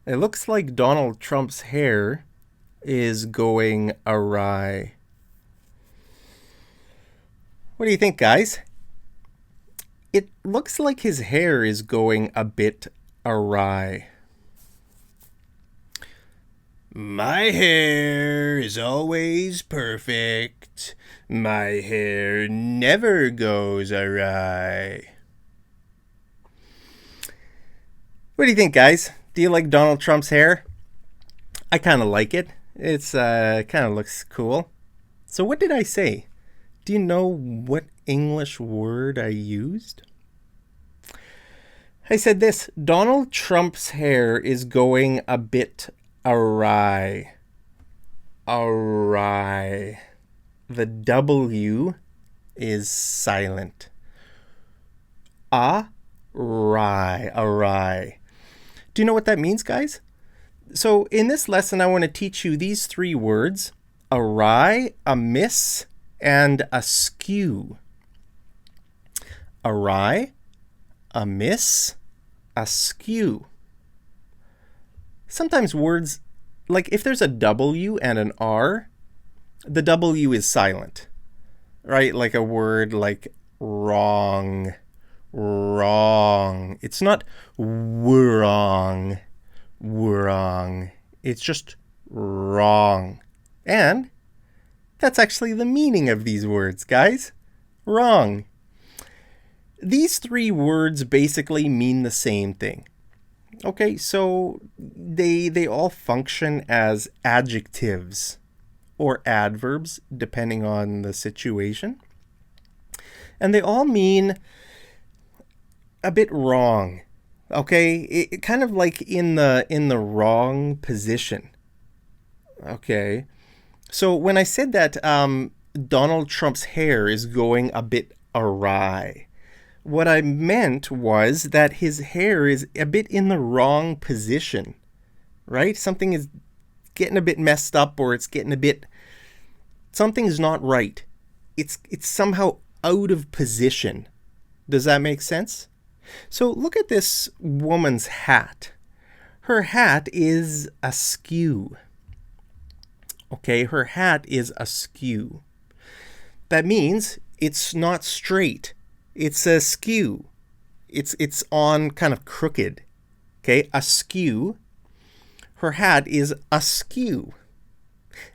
It looks like Donald Trump's hair is going awry. What do you think, guys? It looks like his hair is going a bit awry. My hair is always perfect. My hair never goes awry. What do you think, guys? Do you like Donald Trump's hair? I kind of like it. It's kind of looks cool. So what did I say? Do you know what English word I used? I said this: Donald Trump's hair is going a bit awry. Awry. The W is silent. Awry. Awry. Do you know what that means, guys? So in this lesson, I want to teach you these three words: awry, amiss, and askew. Awry, amiss, askew. Sometimes words, like if there's a W and an R, the W is silent, right? Like a word like wrong, wrong. It's not wrong, wrong. It's just wrong. And that's actually the meaning of these words, guys. Wrong. These three words basically mean the same thing. Okay, so they all function as adjectives or adverbs depending on the situation. And they all mean a bit wrong. Okay, it kind of like in the wrong position. Okay. So when I said that Donald Trump's hair is going a bit awry, what I meant was that his hair is a bit in the wrong position, right? Something is getting a bit messed up, or it's getting a bit, something's not right. It's somehow out of position. Does that make sense? So look at this woman's hat. Her hat is askew. Okay, her hat is askew. That means it's not straight. It's askew. It's on kind of crooked. Okay, askew. Her hat is askew.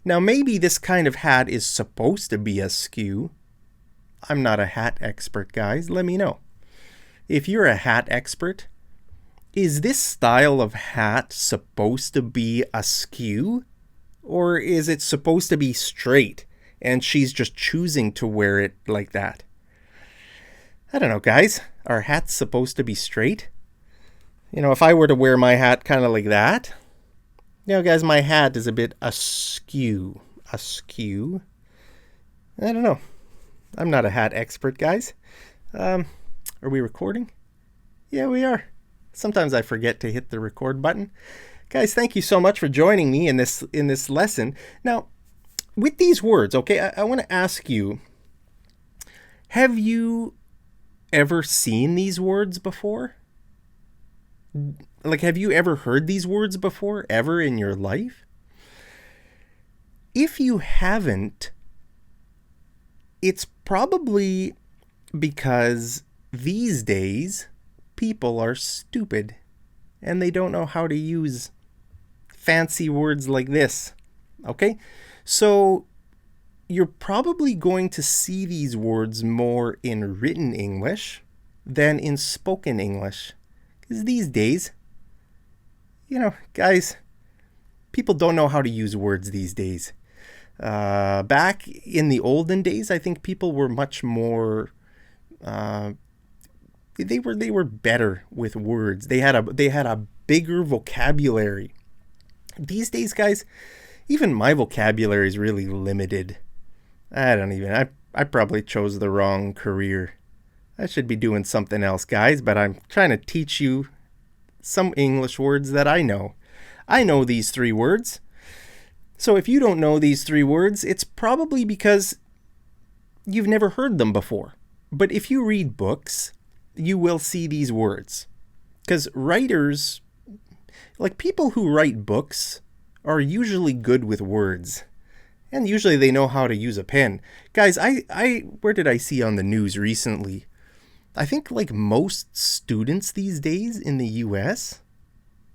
Now maybe this kind of hat is supposed to be askew. I'm not a hat expert, guys. Let me know. If you're a hat expert, is this style of hat supposed to be askew? Or is it supposed to be straight and she's just choosing to wear it like that? I don't know, guys. Are hats supposed to be straight? You know, if I were to wear my hat kind of like that, guys, my hat is a bit askew. Askew. I don't know. I'm not a hat expert, guys. Are we recording? Yeah, we are. Sometimes I forget to hit the record button. Guys, thank you so much for joining me in this lesson. Now, with these words, okay, I want to ask you, have you ever seen these words before? Like, have you ever heard these words before, ever in your life? If you haven't, it's probably because these days people are stupid and they don't know how to use fancy words like this. Okay? So you're probably going to see these words more in written English than in spoken English. Because these days, guys, people don't know how to use words these days. Back in the olden days, I think people were much more they were better with words. They had a bigger vocabulary. These days, guys, even my vocabulary is really limited. I probably chose the wrong career. I should be doing something else, guys, but I'm trying to teach you some English words that I know. I know these three words. So if you don't know these three words, it's probably because you've never heard them before. But if you read books, you will see these words. Because writers, Like, people who write books are usually good with words. And usually they know how to use a pen. Guys, where did I see on the news recently? I think like most students these days in the US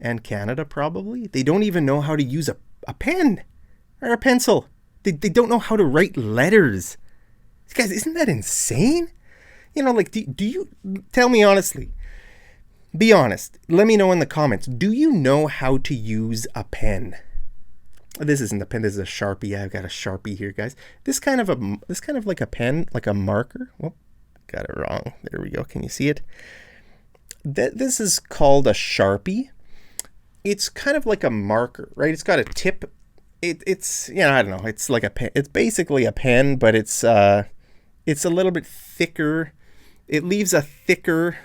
and Canada probably, they don't even know how to use a pen or a pencil. They don't know how to write letters. Guys, isn't that insane? You know, like, do you, tell me honestly, be honest, let me know in the comments, do you know how to use a pen? This isn't a pen, this is a Sharpie. I've got a Sharpie here, guys. This kind of like a pen, like a marker. Whoop, got it wrong. There we go. Can you see it? This is called a Sharpie. It's kind of like a marker, right? It's got a tip. It's you know, I don't know. It's like a pen. It's basically a pen, but it's a little bit thicker. It leaves a thicker,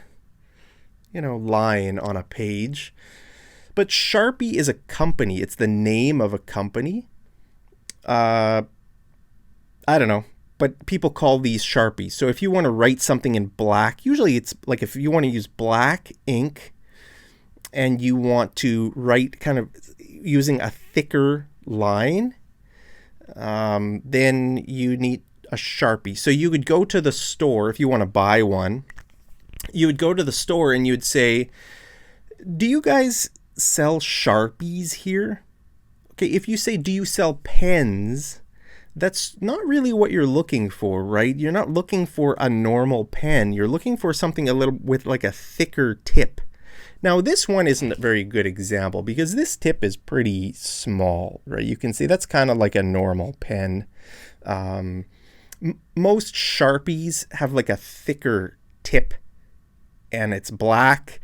you know, line on a page. But Sharpie is a company. It's the name of a company. I don't know, but people call these Sharpies. So if you want to write something in black, usually it's like if you want to use black ink and you want to write kind of using a thicker line, then you need a Sharpie. So you would go to the store if you want to buy one. You would go to the store and you would say, do you guys sell Sharpies here? Okay, if you say, do you sell pens, that's not really what you're looking for, right? You're not looking for a normal pen. You're looking for something a little with like a thicker tip. Now, this one isn't a very good example because this tip is pretty small, right? You can see that's kind of like a normal pen. Most Sharpies have like a thicker tip and it's black.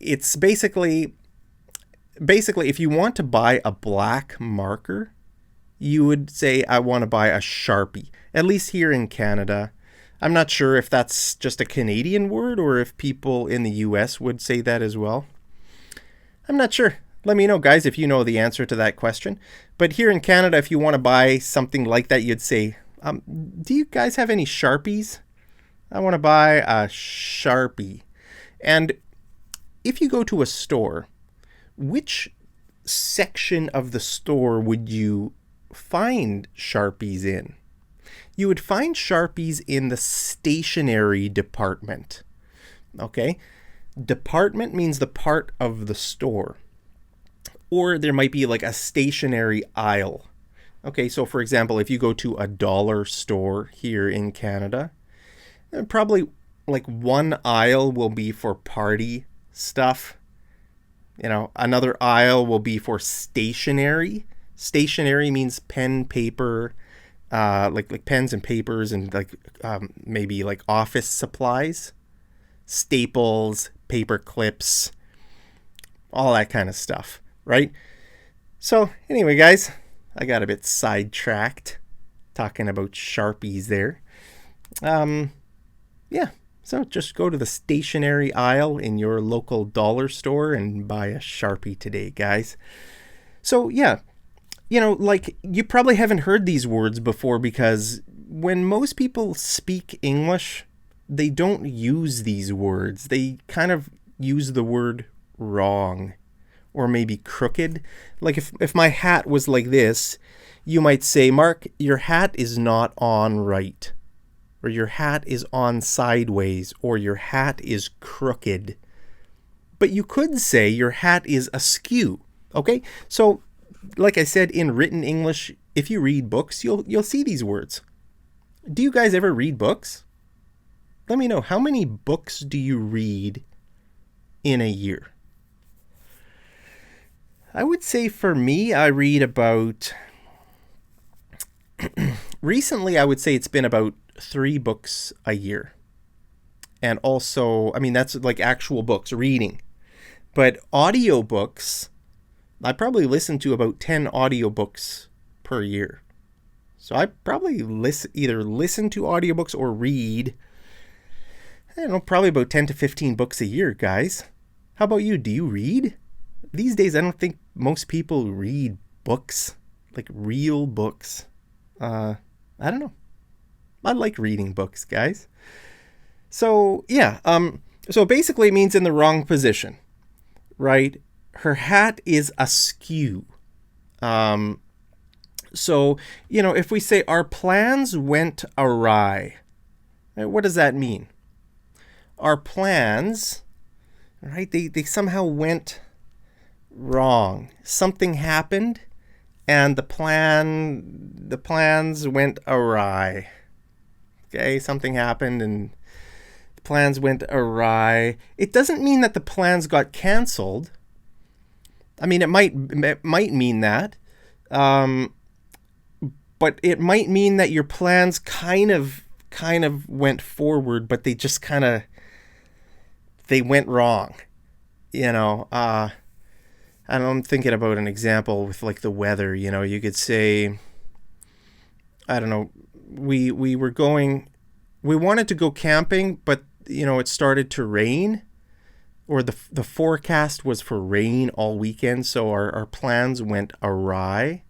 It's basically if you want to buy a black marker, you would say, I want to buy a Sharpie, at least here in Canada. I'm not sure if that's just a Canadian word or if people in the US would say that as well. I'm not sure. Let me know, guys, if you know the answer to that question. But here in Canada, if you want to buy something like that, you'd say, do you guys have any Sharpies? I want to buy a Sharpie. And if you go to a store, which section of the store would you find Sharpies in? You would find Sharpies in the stationery department. Okay? Department means the part of the store. Or there might be like a stationery aisle. Okay, so for example, if you go to a dollar store here in Canada, probably like one aisle will be for party stuff. You know, another aisle will be for stationery. Stationery means pen, paper, like pens and papers and like maybe like office supplies, staples, paper clips, all that kind of stuff, right? So anyway, guys, I got a bit sidetracked talking about Sharpies there. Yeah. So just go to the stationery aisle in your local dollar store and buy a Sharpie today, guys. So yeah, you know, like you probably haven't heard these words before because when most people speak English, they don't use these words. They kind of use the word wrong or maybe crooked. Like if my hat was like this, you might say, Mark, your hat is not on right. Or your hat is on sideways, or your hat is crooked. But you could say your hat is askew, okay? So, like I said, in written English, if you read books, you'll see these words. Do you guys ever read books? Let me know, how many books do you read in a year? I would say for me, I read about... Recently, I would say it's been about 3 books a year. And also, I mean, that's like actual books, reading. But audiobooks, I probably listen to about 10 audiobooks per year. So I probably either listen to audiobooks or read, I don't know, probably about 10 to 15 books a year, guys. How about you? Do you read? These days, I don't think most people read books, like real books. I don't know. I like reading books, guys. So, yeah. So basically it means in the wrong position, right? her hat is askew. So, if we say our plans went awry, what does that mean? Our plans, right, they somehow went wrong. Something happened and the plans went awry. Okay, something happened and the plans went awry. It doesn't mean that the plans got canceled. I mean, it might mean that. But it might mean that your plans kind of went forward, but they just they went wrong. And I'm thinking about an example with like the weather. You could say, I don't know, we wanted to go camping, but it started to rain, or the forecast was for rain all weekend, so our plans went awry.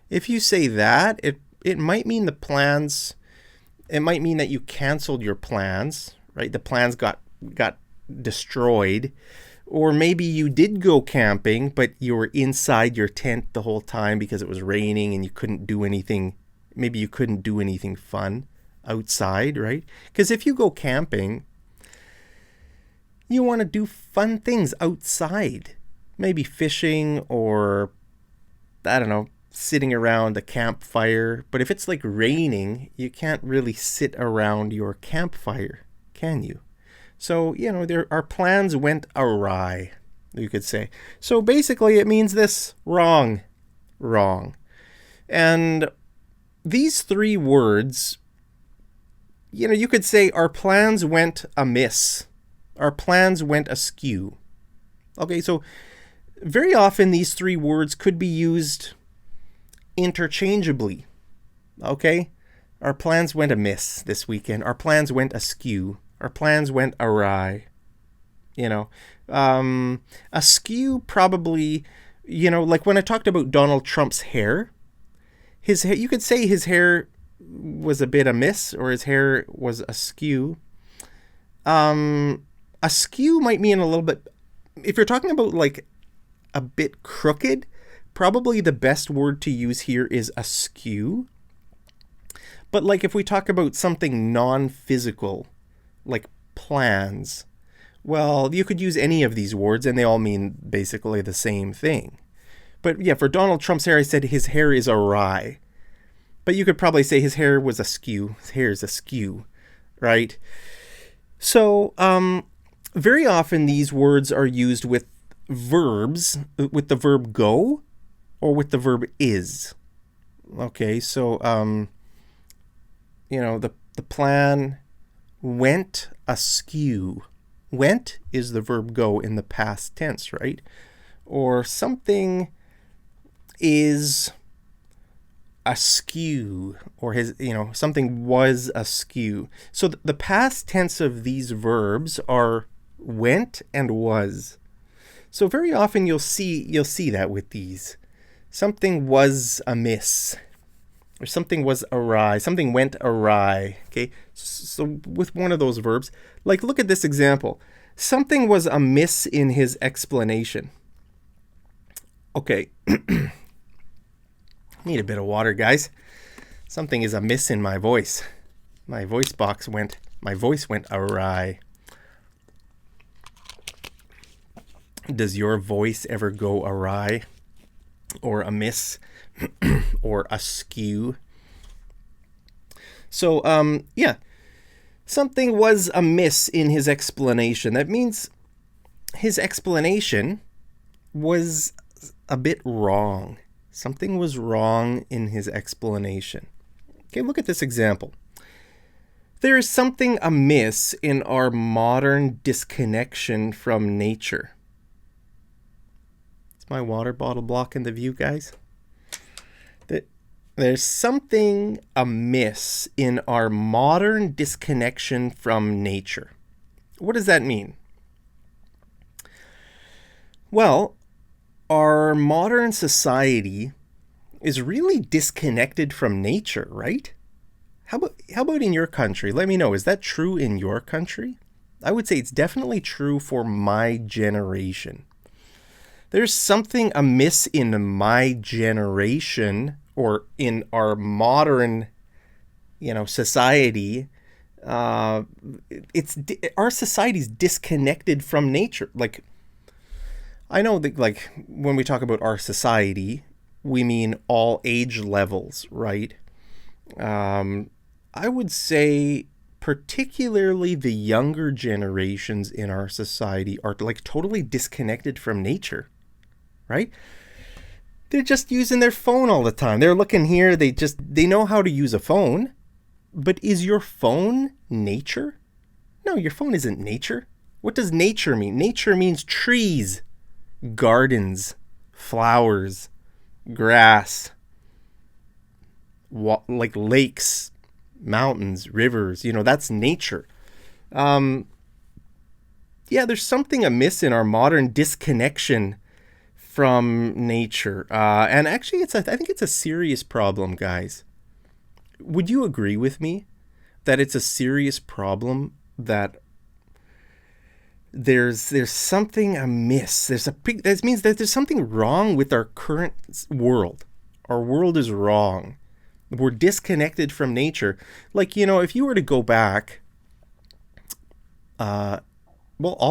If you say that, it might mean it might mean that you canceled your plans, right? The plans got destroyed. Or maybe you did go camping, but you were inside your tent the whole time because it was raining and you couldn't do anything. Maybe you couldn't do anything fun outside, right? Because if you go camping, you want to do fun things outside. Maybe fishing, or, I don't know, sitting around a campfire. But if it's like raining, you can't really sit around your campfire, can you? So, our plans went awry, you could say. So basically it means this: wrong. And these three words, you could say our plans went amiss. Our plans went askew. Okay, so very often these three words could be used interchangeably. Okay? Our plans went amiss this weekend. Our plans went askew. Our plans went awry. Askew probably, like when I talked about Donald Trump's hair, his hair, you could say his hair was a bit amiss, or his hair was askew. Askew might mean a little bit, if you're talking about like a bit crooked, probably the best word to use here is askew. But like if we talk about something non-physical, like plans, well, you could use any of these words and they all mean basically the same thing. But yeah, for Donald Trump's hair, I said his hair is awry. But you could probably say his hair was askew. His hair is askew, right? So, very often these words are used with verbs, with the verb go or with the verb is. Okay, so, the plan went askew. Went is the verb go in the past tense, right? Or something is askew, or something was askew. So the past tense of these verbs are went and was. So very often you'll see that with these. Something was amiss, or something was awry, something went awry. Okay, so with one of those verbs, like look at this example. Something was amiss in his explanation. Okay, need a bit of water, guys. Something is amiss in my voice. My voice went awry. Does your voice ever go awry, or amiss, or askew? So, something was amiss in his explanation. That means his explanation was a bit wrong. Something was wrong in his explanation. Okay, look at this example. There is something amiss in our modern disconnection from nature. Is my water bottle blocking the view, guys? There's something amiss in our modern disconnection from nature. What does that mean? Well, our modern society is really disconnected from nature, right? How about in your country? Let me know. Is that true in your country? I would say it's definitely true for my generation. There's something amiss in my generation or in our modern, society. It's our society's disconnected from nature. Like, I know that, like, when we talk about our society, we mean all age levels, right? I would say particularly the younger generations in our society are like totally disconnected from nature, right? They're just using their phone all the time. They're looking here, they know how to use a phone, but is your phone nature? No, your phone isn't nature. What does nature mean? Nature means trees, gardens, flowers, grass, like lakes, mountains, rivers. That's nature. Yeah, there's something amiss in our modern disconnection from nature. And actually, I think it's a serious problem, guys. Would you agree with me that it's a serious problem, that there's something amiss? That means that there's something wrong with our current world. Our world is wrong. We're disconnected from nature. Like, if you were to go back, all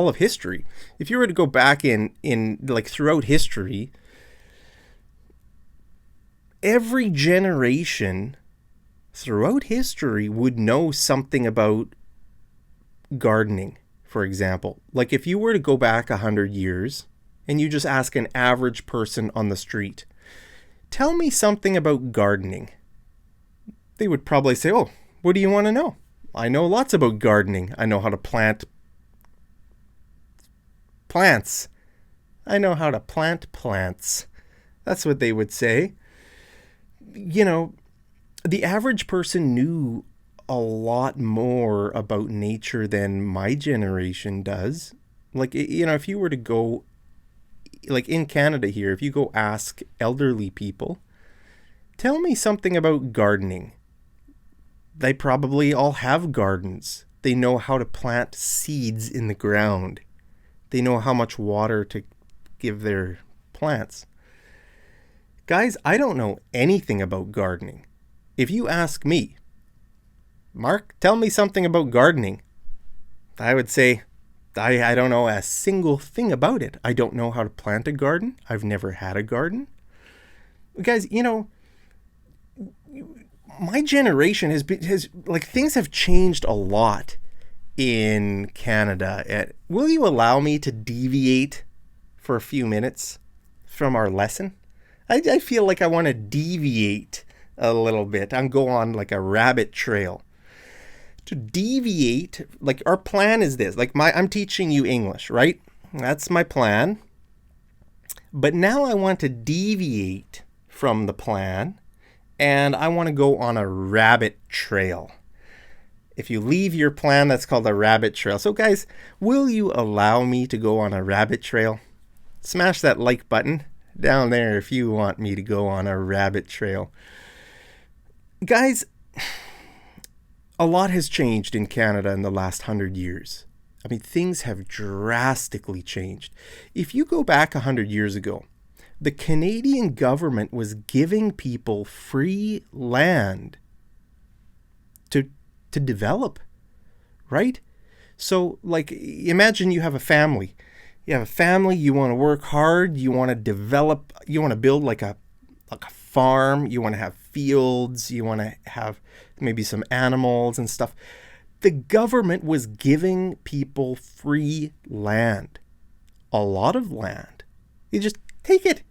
of history, if you were to go back in like throughout history, every generation throughout history would know something about gardening, for example. Like, if you were to go back 100 years and you just ask an average person on the street, tell me something about gardening, they would probably say, oh, what do you want to know? I know lots about gardening. I know how to plant plants. I know how to plant plants. That's what they would say. The average person knew a lot more about nature than my generation does. Like, if you were to go, like in Canada here, if you go ask elderly people, tell me something about gardening, they probably all have gardens. They know how to plant seeds in the ground. They know how much water to give their plants. Guys, I don't know anything about gardening. If you ask me, Mark, tell me something about gardening, I would say, I don't know a single thing about it. I don't know how to plant a garden. I've never had a garden. Guys, my generation has like, things have changed a lot in Canada. Will you allow me to deviate for a few minutes from our lesson? I feel like I want to deviate a little bit and go on like a rabbit trail. To deviate, like, our plan is this. Like, I'm teaching you English, right? That's my plan. But now I want to deviate from the plan, and I want to go on a rabbit trail. If you leave your plan, that's called a rabbit trail. So guys, will you allow me to go on a rabbit trail? Smash that like button down there if you want me to go on a rabbit trail. Guys, a lot has changed in Canada in the last 100 years. I mean, things have drastically changed. If you go back 100 years ago, the Canadian government was giving people free land to develop, right? So, like, imagine you have a family. You have a family, you want to work hard, you want to develop, you want to build like a farm, you want to have fields, you want to have maybe some animals and stuff. The government was giving people free land, a lot of land. You just take it,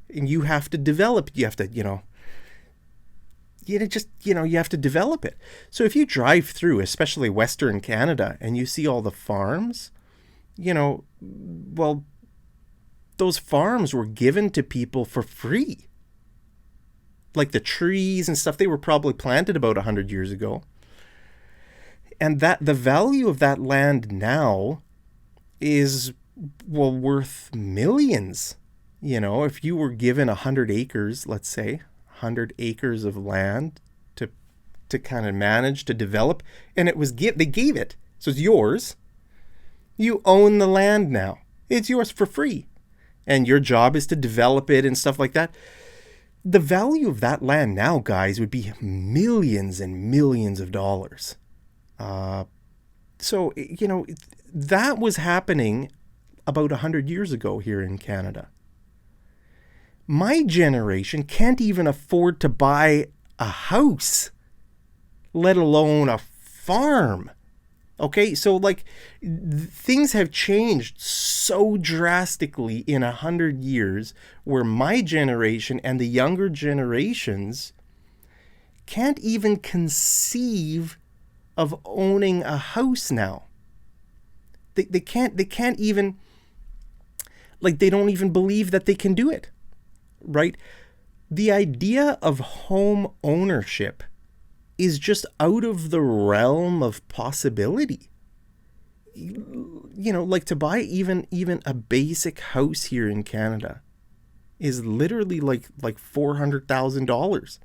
and you have to develop. You have to, you have to develop it. So if you drive through, especially Western Canada, and you see all the farms, well, those farms were given to people for free. Like the trees and stuff, they were probably planted about 100 years ago. And that the value of that land now is, well, worth millions. If you were given 100 acres, let's say, 100 acres of land to kind of manage, to develop, and they gave it. So it's yours. You own the land now. It's yours for free. and your job is to develop it and stuff like that. The value of that land now, guys, would be millions and millions of dollars. So, that was happening about 100 years ago here in Canada. My generation can't even afford to buy a house, let alone a farm. Okay, so things have changed so drastically in 100 years where my generation and the younger generations can't even conceive of owning a house now. They can't even, they don't even believe that they can do it, right? The idea of home ownership is just out of the realm of possibility. To buy even a basic house here in Canada is literally like $400,000.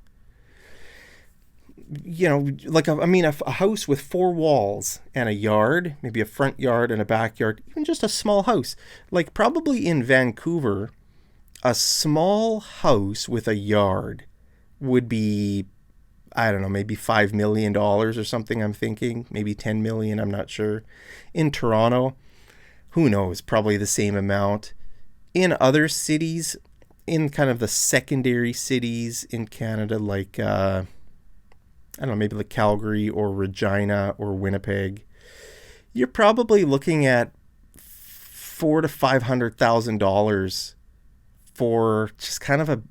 A house with 4 walls and a yard, maybe a front yard and a backyard, even just a small house. Probably in Vancouver, a small house with a yard would be, I don't know, maybe $5 million or something, I'm thinking. Maybe 10 million, I'm not sure. In Toronto, who knows, probably the same amount. In other cities, in kind of the secondary cities in Canada, I don't know, maybe like Calgary or Regina or Winnipeg, you're probably looking at $400,000 to $500,000 for just kind of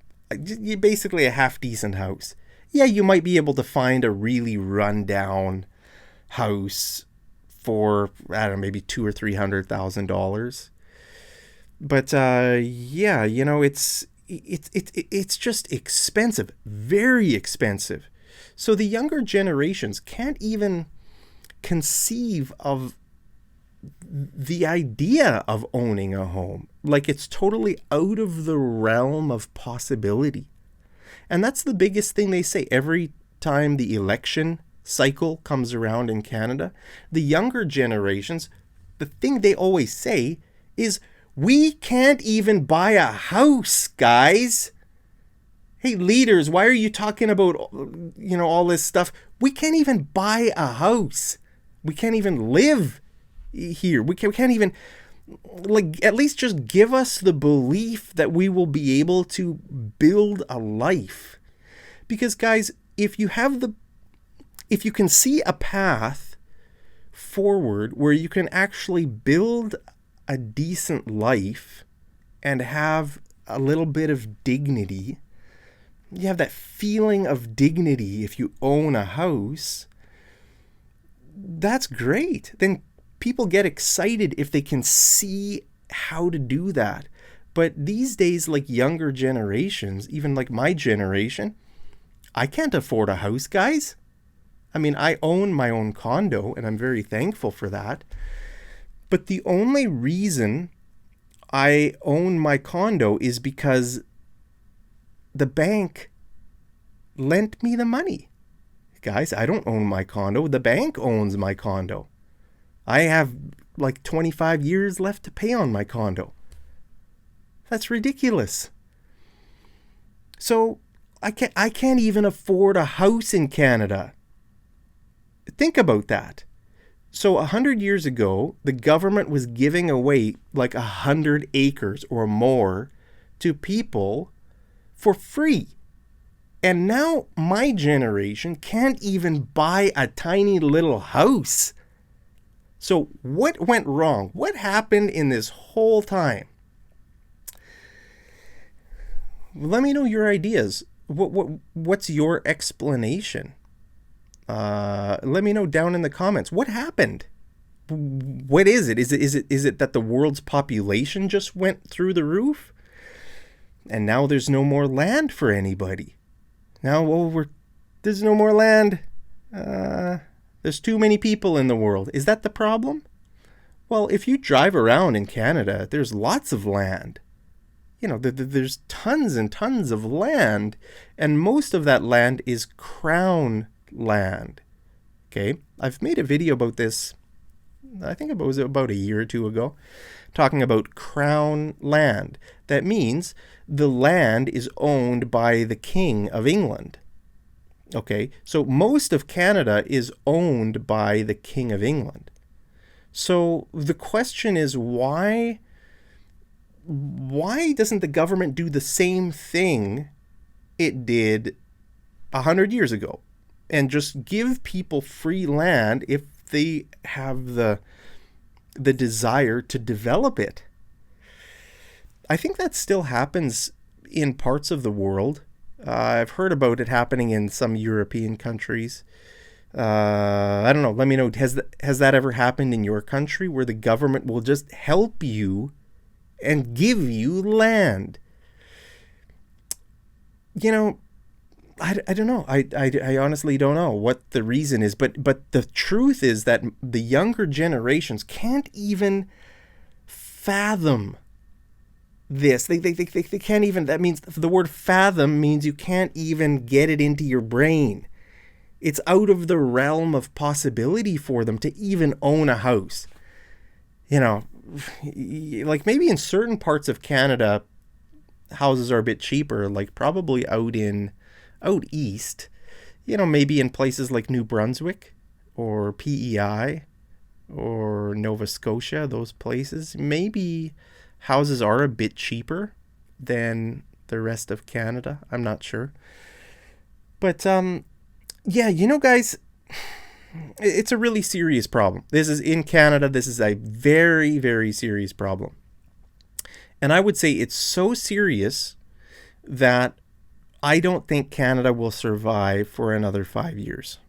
basically a half decent house. Yeah, you might be able to find a really rundown house for, I don't know, maybe $200,000 or $300,000. But it's just expensive, very expensive. So the younger generations can't even conceive of the idea of owning a home. It's totally out of the realm of possibility. And that's the biggest thing they say every time the election cycle comes around in Canada. The younger generations, the thing they always say is, we can't even buy a house, guys. Hey, leaders, why are you talking about, all this stuff? We can't even buy a house. We can't even live here. We can't even, at least just give us the belief that we will be able to build a life. Because, guys, if you can see a path forward where you can actually build a decent life and have a little bit of dignity, you have that feeling of dignity if you own a house, that's great. Then people get excited if they can see how to do that. But these days, younger generations, even my generation, I can't afford a house, guys. I mean, I own my own condo, and I'm very thankful for that. But the only reason I own my condo is because the bank lent me the money. Guys, I don't own my condo. The bank owns my condo. I have 25 years left to pay on my condo. That's ridiculous. So I can't even afford a house in Canada. Think about that. So 100 years ago, the government was giving away 100 acres or more to people for free. And now my generation can't even buy a tiny little house. So what went wrong? What happened in this whole time? Let me know your ideas. What's your explanation? Let me know down in the comments. What happened? What is it? Is it that the world's population just went through the roof? And now there's no more land for anybody. Now, there's no more land. There's too many people in the world. Is that the problem? Well, if you drive around in Canada, there's lots of land. There's tons and tons of land, and most of that land is crown land. Okay, I've made a video about this I think it was about a year or two ago, talking about crown land. That means the land is owned by the King of England. Okay, so most of Canada is owned by the King of England. So the question is, why doesn't the government do the same thing it did 100 years ago and just give people free land if they have the desire to develop it? I think that still happens in parts of the world. I've heard about it happening in some European countries. I don't know. Let me know. Has that ever happened in your country where the government will just help you and give you land? You know, I don't know. I honestly don't know what the reason is. But the truth is that the younger generations can't even fathom this. They can't even. That means the word fathom means you can't even get it into your brain. It's out of the realm of possibility for them to even own a house. You know, like maybe in certain parts of Canada, houses are a bit cheaper, like probably out east, you know, maybe in places like New Brunswick or PEI or Nova Scotia, those places, maybe houses are a bit cheaper than the rest of Canada. I'm not sure. But, yeah, you know, guys, it's a really serious problem. This is in Canada. This is a very, very serious problem. And I would say it's so serious that I don't think Canada will survive for another 5 years.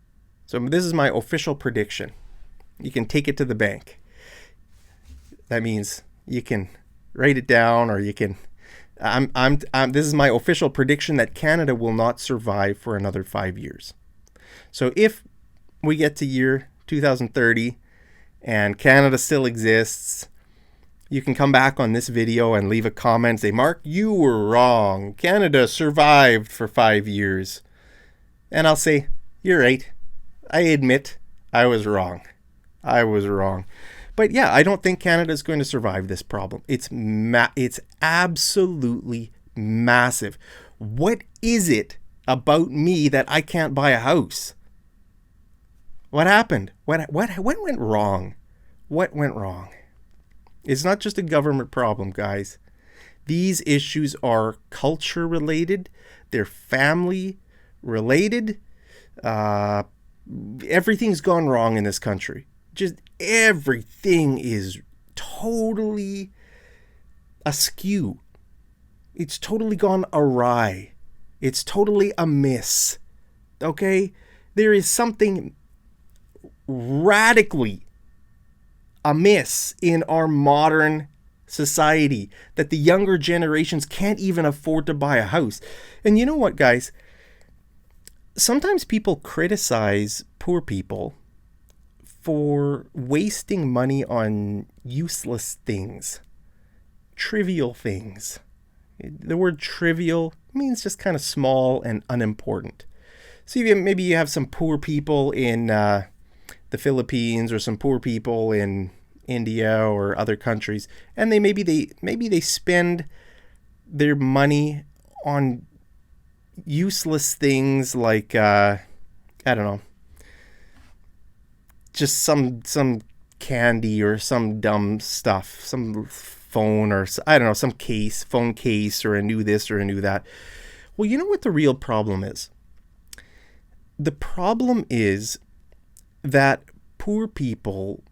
So this is my official prediction. You can take it to the bank. That means you can write it down, or you can. This is my official prediction that Canada will not survive for another 5 years. So if we get to year 2030 and Canada still exists, you can come back on this video and leave a comment, say, Mark, you were wrong. Canada survived for 5 years. And I'll say, you're right. I admit I was wrong. But yeah, I don't think Canada is going to survive this problem. It's absolutely massive. What is it about me that I can't buy a house? What happened? What went wrong? What went wrong? It's not just a government problem, guys. These issues are culture related. They're family related. Everything's gone wrong in this country. Just everything is totally askew. It's totally gone awry. It's totally amiss. Okay? There is something radically amiss in our modern society that the younger generations can't even afford to buy a house. And you know what, guys? Sometimes people criticize poor people for wasting money on useless things, trivial things. The word trivial means just kind of small and unimportant. So maybe you have some poor people in the Philippines or some poor people in India or other countries, and maybe they spend their money on useless things like I don't know, just some candy or some dumb stuff, some phone or I don't know, some phone case or a new this or a new that. Well, you know what the real problem is? The problem is that poor people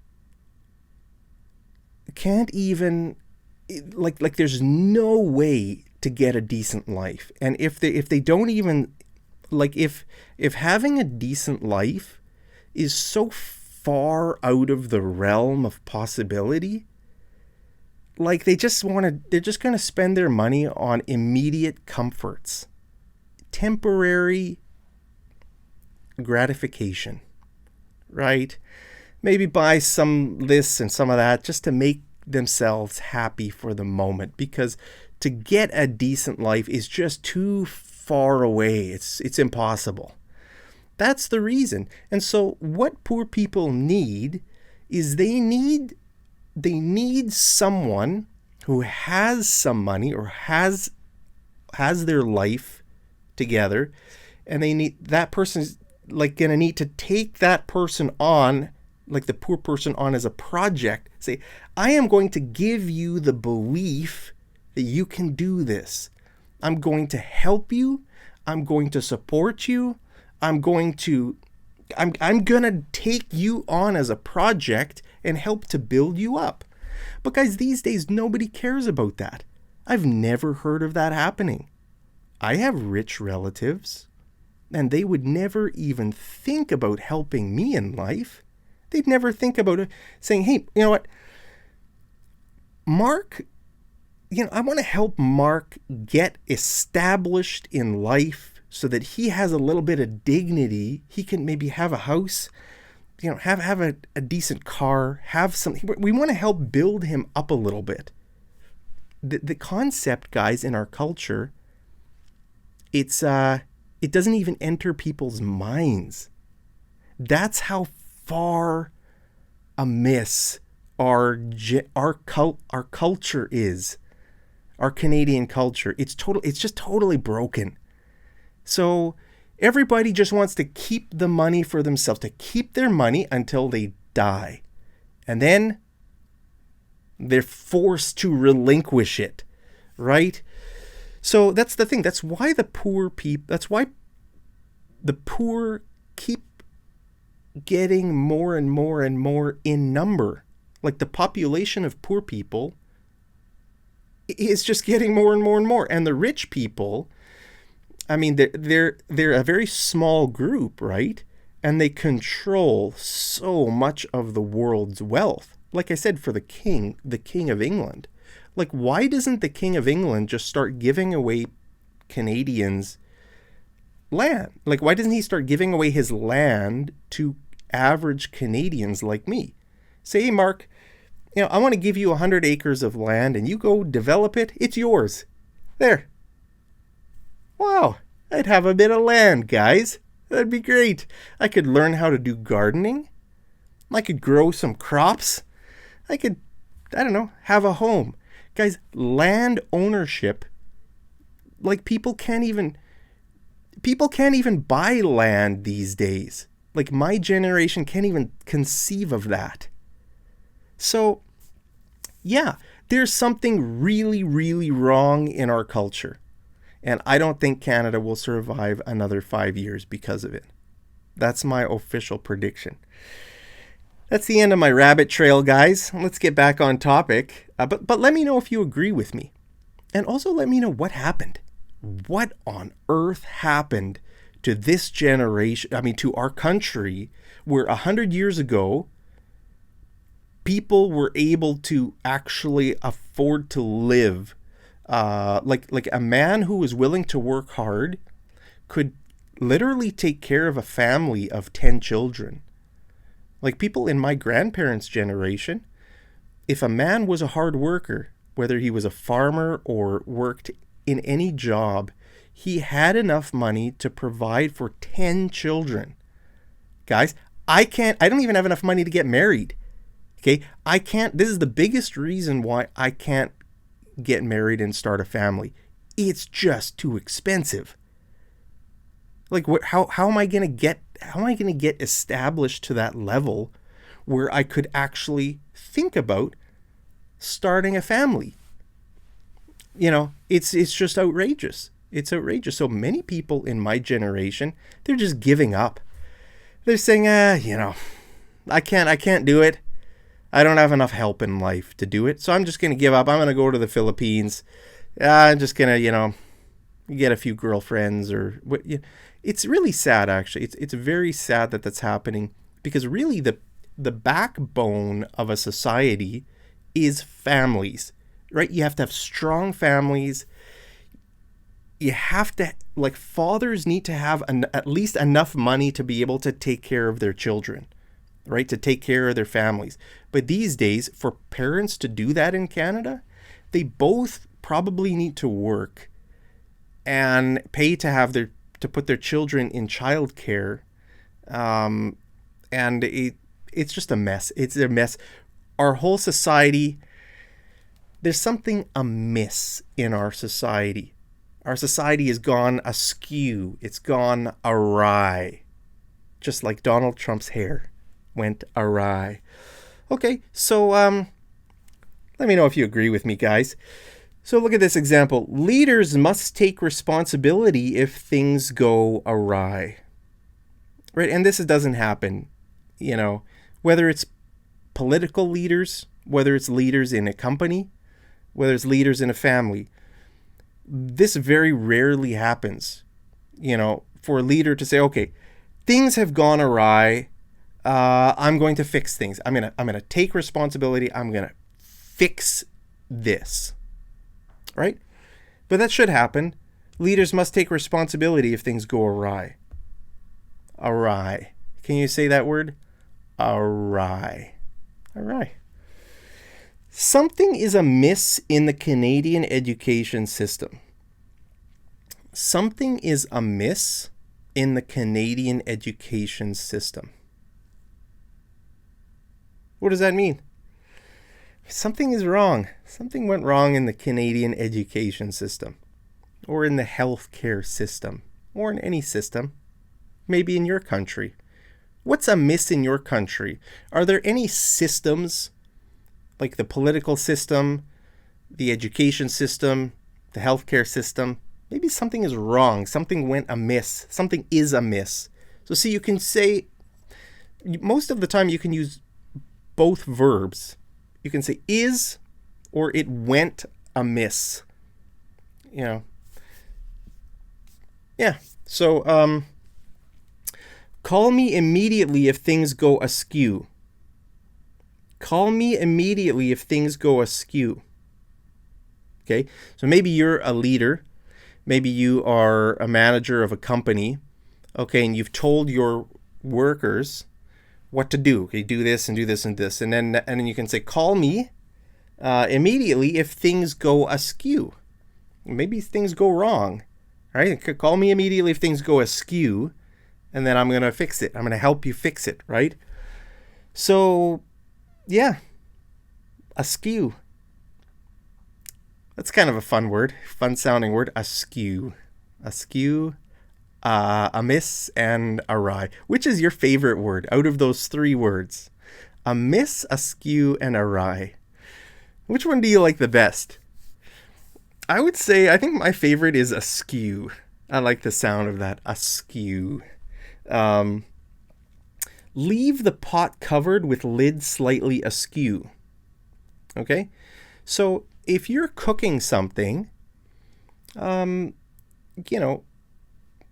can't even like there's no way to get a decent life. And if they don't even like if having a decent life is so far out of the realm of possibility, like they're just going to spend their money on immediate comforts, temporary gratification, right? Maybe buy some this and some of that just to make themselves happy for the moment, because to get a decent life is just too far away. It's impossible. That's the reason. And so what poor people need is they need someone who has some money or has their life together, and they need that person's like gonna need to take that person on, like the poor person, on as a project. Say, I am going to give you the belief that you can do this. I'm going to help you. I'm going to support you. I'm going to take you on as a project and help to build you up. But guys, these days nobody cares about that. I've never heard of that happening. I have rich relatives, and they would never even think about helping me in life. They'd never think about it, saying, hey, you know what, Mark, I want to help Mark get established in life so that he has a little bit of dignity. He can maybe have a house, have a decent car, have something. We want to help build him up a little bit. The concept, guys, in our culture, it doesn't even enter people's minds. That's how far amiss our culture is. Our Canadian culture. It's just totally broken. So everybody just wants to keep the money for themselves, to keep their money until they die. And then they're forced to relinquish it, right? So that's the thing. That's why the poor keep getting more and more and more in number. Like the population of poor people is just getting more and more and more. And the rich people, I mean, they're a very small group, right? And they control so much of the world's wealth. Like I said, for the King of England. Like, why doesn't the King of England just start giving away Canadians land? Like, why doesn't he start giving away his land to average Canadians like me? Say, hey, Mark, I want to give you 100 acres of land and you go develop it. It's yours. There. Wow. I'd have a bit of land, guys. That'd be great. I could learn how to do gardening. I could grow some crops. I could, have a home. Guys, land ownership, like people can't even buy land these days. Like my generation can't even conceive of that. So, yeah, there's something really, really wrong in our culture. And I don't think Canada will survive another 5 years because of it. That's my official prediction. That's the end of my rabbit trail, guys. Let's get back on topic. But let me know if you agree with me. And also let me know what happened. What on earth happened to this generation, to our country, where 100 years ago, people were able to actually afford to live. Like a man who was willing to work hard could literally take care of a family of 10 children. Like people in my grandparents' generation, if a man was a hard worker, whether he was a farmer or worked in any job, he had enough money to provide for 10 children. Guys, I don't even have enough money to get married. Okay? This is the biggest reason why I can't get married and start a family. It's just too expensive. Like how am I going to get established to that level where I could actually think about starting a family? It's just outrageous. It's outrageous. So many people in my generation, they're just giving up. They're saying, I can't do it. I don't have enough help in life to do it. So I'm just going to give up. I'm going to go to the Philippines. I'm just going to, get a few girlfriends or what. It's really sad, actually. It's very sad that that's happening, because really the backbone of a society is families, right? You have to have strong families. You have to, fathers need to have at least enough money to be able to take care of their children, right? To take care of their families. But these days, for parents to do that in Canada, they both probably need to work and pay to put their children in childcare. And It's just a mess. It's a mess. Our whole society, there's something amiss in our society. Our society has gone askew. It's gone awry. Just like Donald Trump's hair went awry. Okay, so let me know if you agree with me, guys. So look at this example. Leaders must take responsibility if things go awry. Right? And this doesn't happen, whether it's political leaders, whether it's leaders in a company, whether it's leaders in a family. This very rarely happens, for a leader to say, okay, things have gone awry. I'm going to fix things. I'm gonna take responsibility. I'm gonna fix this. Right? But that should happen. Leaders must take responsibility if things go awry. Awry. Can you say that word? Awry. Awry. Something is amiss in the Canadian education system. Something is amiss in the Canadian education system. What does that mean? Something is wrong. Something went wrong in the Canadian education system, or in the healthcare system, or in any system. Maybe in your country. What's amiss in your country? Are there any systems, like the political system, the education system, the healthcare system? Maybe something is wrong. Something went amiss. Something is amiss. So see, you can say, most of the time you can use both verbs. You can say is or it went amiss. Yeah. So, call me immediately if things go askew. Call me immediately if things go askew. Okay, so maybe you're a leader. Maybe you are a manager of a company. Okay, and you've told your workers what to do. Okay, do this and do this and this. And then you can say, call me immediately if things go askew. Maybe things go wrong. All right, call me immediately if things go askew. And then I'm going to fix it. I'm going to help you fix it, right? So, yeah, askew. That's kind of a fun word, fun sounding word, askew. Askew, amiss, and awry. Which is your favorite word out of those three words? Amiss, askew, and awry. Which one do you like the best? I think my favorite is askew. I like the sound of that, askew. Leave the pot covered with lid slightly askew. Okay? So if you're cooking something,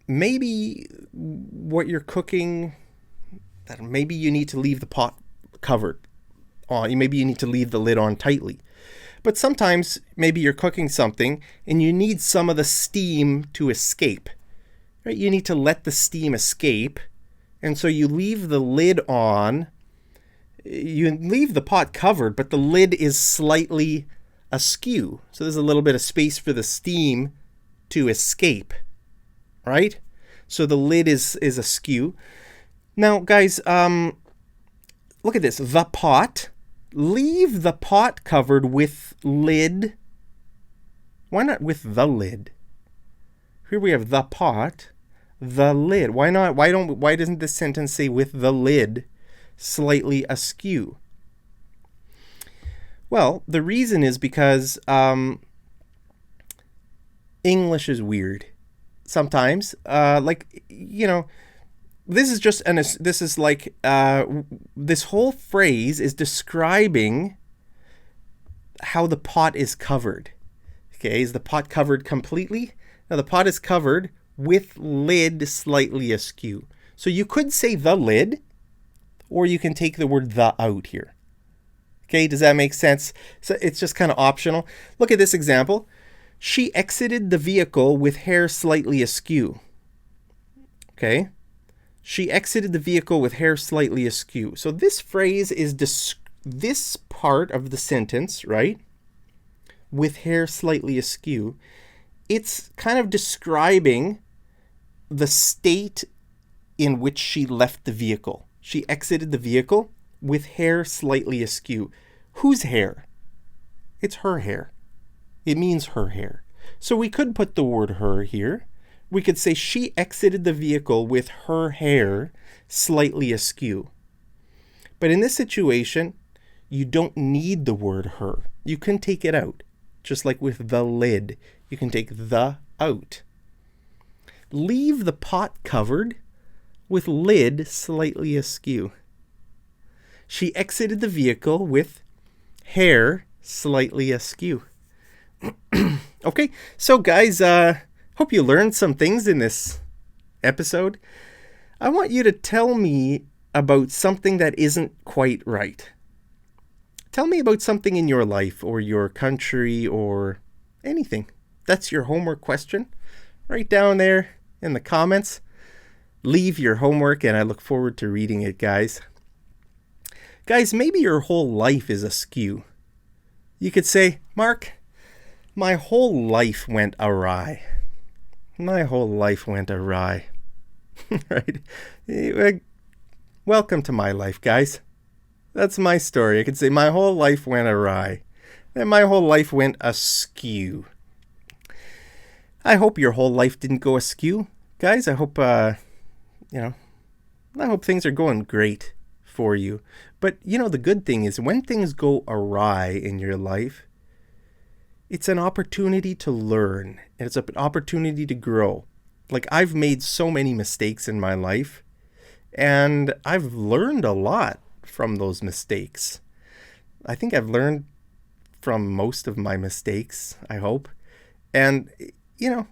maybe what you're cooking, maybe you need to leave the pot covered on. Maybe you need to leave the lid on tightly. But sometimes maybe you're cooking something and you need some of the steam to escape. Right? You need to let the steam escape. And so you leave the lid on. You leave the pot covered, but the lid is slightly askew. So there's a little bit of space for the steam to escape. Right? So the lid is askew. Now, guys, look at this. The pot. Leave the pot covered with lid. Why not with the lid? Here we have the pot, the lid. Why not? Why doesn't this sentence say with the lid slightly askew? Well, the reason is because English is weird. Sometimes, this whole phrase is describing how the pot is covered. Okay, is the pot covered completely? Now the pot is covered with lid slightly askew. So you could say the lid, or you can take the word the out here. Okay, does that make sense? So it's just kind of optional. Look at this example. She exited the vehicle with hair slightly askew. Okay. She exited the vehicle with hair slightly askew. So this phrase is this part of the sentence, right? With hair slightly askew. It's kind of describing the state in which she left the vehicle. She exited the vehicle with hair slightly askew. Whose hair? It's her hair. It means her hair. So we could put the word her here. We could say she exited the vehicle with her hair slightly askew. But in this situation, you don't need the word her. You can take it out. Just like with the lid, you can take the out. Leave the pot covered with lid slightly askew. She exited the vehicle with hair slightly askew. Okay, so guys, hope you learned some things in this episode. I want you to tell me about something that isn't quite right. Tell me about something in your life or your country or anything. That's your homework question. Right down there in the comments. Leave your homework and I look forward to reading it, guys. Guys, maybe your whole life is askew. You could say, Mark, my whole life went awry. My whole life went awry. Right? Welcome to my life, guys. That's my story. I could say my whole life went awry. And my whole life went askew. I hope your whole life didn't go askew. Guys, I hope, I hope things are going great for you. But, the good thing is when things go awry in your life, it's an opportunity to learn. And it's an opportunity to grow. Like, I've made so many mistakes in my life. And I've learned a lot from those mistakes. I think I've learned from most of my mistakes, I hope. And,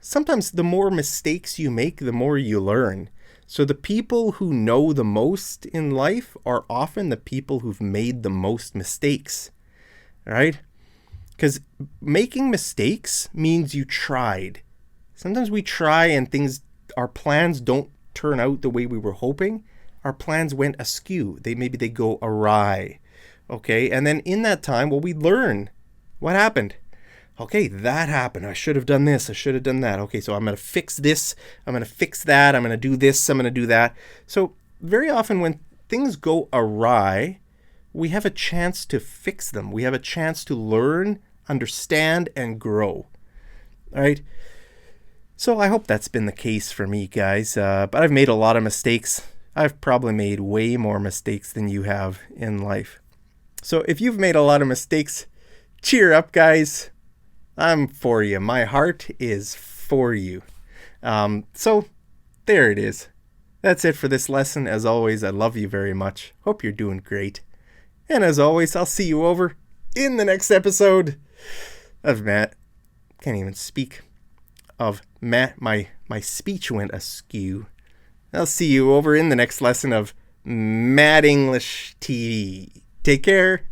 sometimes the more mistakes you make, the more you learn. So the people who know the most in life are often the people who've made the most mistakes, right? Because making mistakes means you tried. Sometimes we try and our plans don't turn out the way we were hoping. Our plans went askew. Maybe they go awry. Okay, and then in that time, we learn what happened. Okay, that happened. I should have done this. I should have done that. Okay, so I'm going to fix this. I'm going to fix that. I'm going to do this. I'm going to do that. So very often when things go awry, we have a chance to fix them. We have a chance to learn, understand, and grow. All right. So I hope that's been the case for me, guys. But I've made a lot of mistakes. I've probably made way more mistakes than you have in life. So if you've made a lot of mistakes, cheer up, guys. I'm for you. My heart is for you. So there it is. That's it for this lesson. As always, I love you very much. Hope you're doing great. And as always, I'll see you over in the next episode of Matt. Can't even speak. Of Matt. My speech went askew. I'll see you over in the next lesson of Mad English TV. Take care.